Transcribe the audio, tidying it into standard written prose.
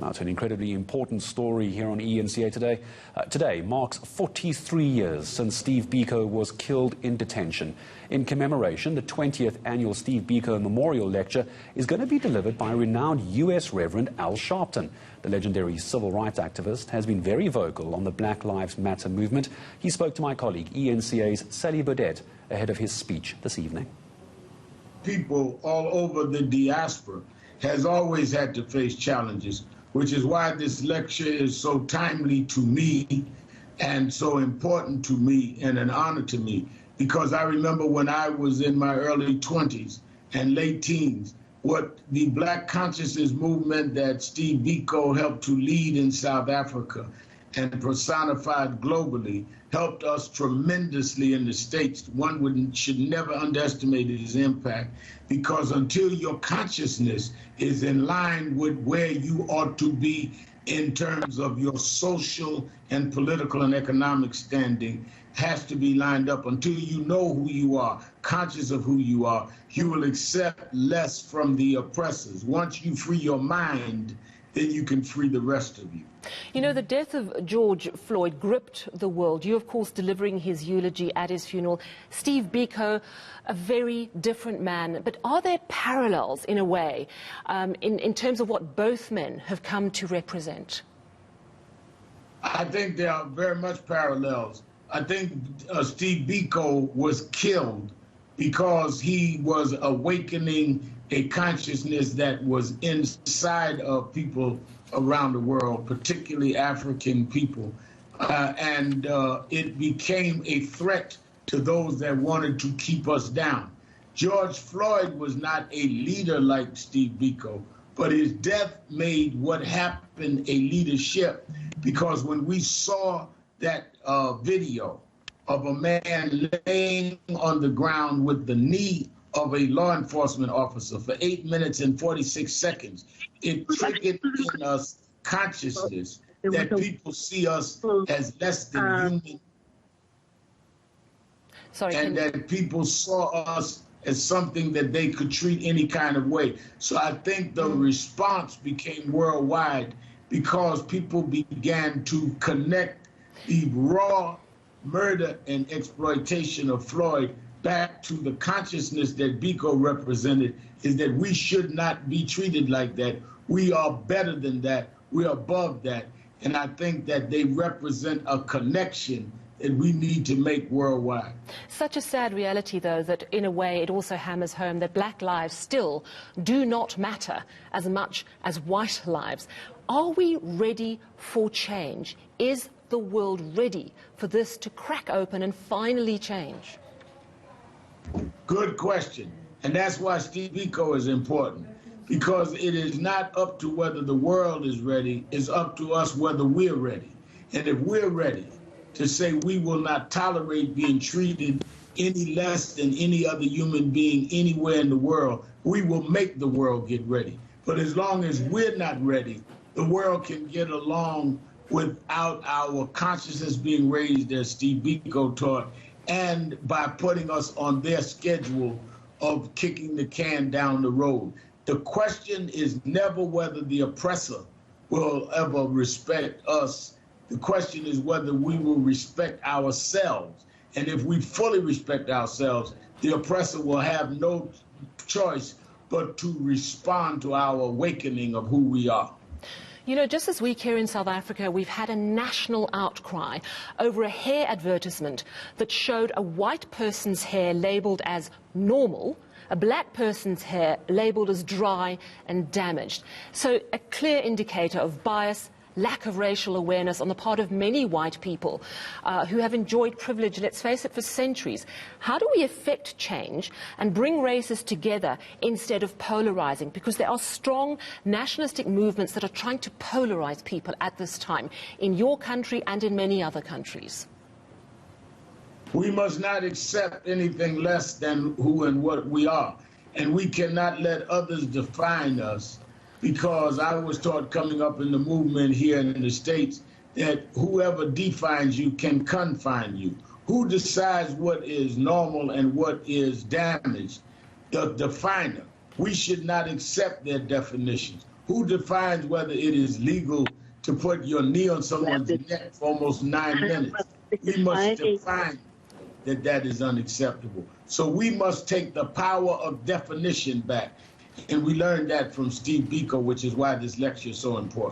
Now to an incredibly important story here on ENCA today. Today marks 43 years since Steve Biko was killed in detention. In commemoration, the 20th annual Steve Biko Memorial Lecture is going to be delivered by renowned US Reverend Al Sharpton. The legendary civil rights activist has been very vocal on the Black Lives Matter movement. He spoke to my colleague ENCA's Sally Burdett ahead of his speech this evening. People all over the diaspora has always had to face challenges, which is why this lecture is so timely to me and so important to me and an honor to me. Because I remember when I was in my early 20s and late teens, what the Black consciousness movement that Steve Biko helped to lead in South Africa and personified globally helped us tremendously in the States. One should never underestimate his impact, because until your consciousness is in line with where you ought to be in terms of your social and political and economic standing, has to be lined up. Until you know who you are, conscious of who you are, you will accept less from the oppressors. Once you free your mind, then you can free the rest of you. You know, the death of George Floyd gripped the world. You, of course, delivering his eulogy at his funeral. Steve Biko, a very different man. But are there parallels, in a way, in terms of what both men have come to represent? I think there are very much parallels. I think Steve Biko was killed because he was awakening a consciousness that was inside of people around the world, particularly African people. And it became a threat to those that wanted to keep us down. George Floyd was not a leader like Steve Biko, but his death made what happened a leadership, because when we saw that video of a man laying on the ground with the knee of a law enforcement officer for 8 minutes and 46 seconds, it triggered in us consciousness that people see us as less than human, and that people saw us as something that they could treat any kind of way. So I think the response became worldwide because people began to connect the raw murder and exploitation of Floyd back to the consciousness that Biko represented, is that we should not be treated like that. We are better than that. We're above that. And I think that they represent a connection that we need to make worldwide. Such a sad reality, though, that in a way it also hammers home that black lives still do not matter as much as white lives. Are we ready for change? Is the world ready for this to crack open and finally change? Good question. And that's why Steve Biko is important, because it is not up to whether the world is ready, it's up to us whether we're ready. And if we're ready to say we will not tolerate being treated any less than any other human being anywhere in the world, we will make the world get ready. But as long as we're not ready, the world can get along without our consciousness being raised, as Steve Biko taught, and by putting us on their schedule of kicking the can down the road. The question is never whether the oppressor will ever respect us. The question is whether we will respect ourselves. And if we fully respect ourselves, the oppressor will have no choice but to respond to our awakening of who we are. You know, just this week here in South Africa, we've had a national outcry over a hair advertisement that showed a white person's hair labelled as normal, a black person's hair labelled as dry and damaged. So a clear indicator of bias, lack of racial awareness on the part of many white people who have enjoyed privilege, let's face it, for centuries. How do we effect change and bring races together instead of polarizing? Because there are strong nationalistic movements that are trying to polarize people at this time, in your country and in many other countries. We must not accept anything less than who and what we are. And we cannot let others define us, because I was taught coming up in the movement here in the States that whoever defines you can confine you. Who decides what is normal and what is damaged? The definer. We should not accept their definitions. Who defines whether it is legal to put your knee on someone's neck for almost 9 minutes? We must define that that is unacceptable. So we must take the power of definition back. And we learned that from Steve Biko, which is why this lecture is so important.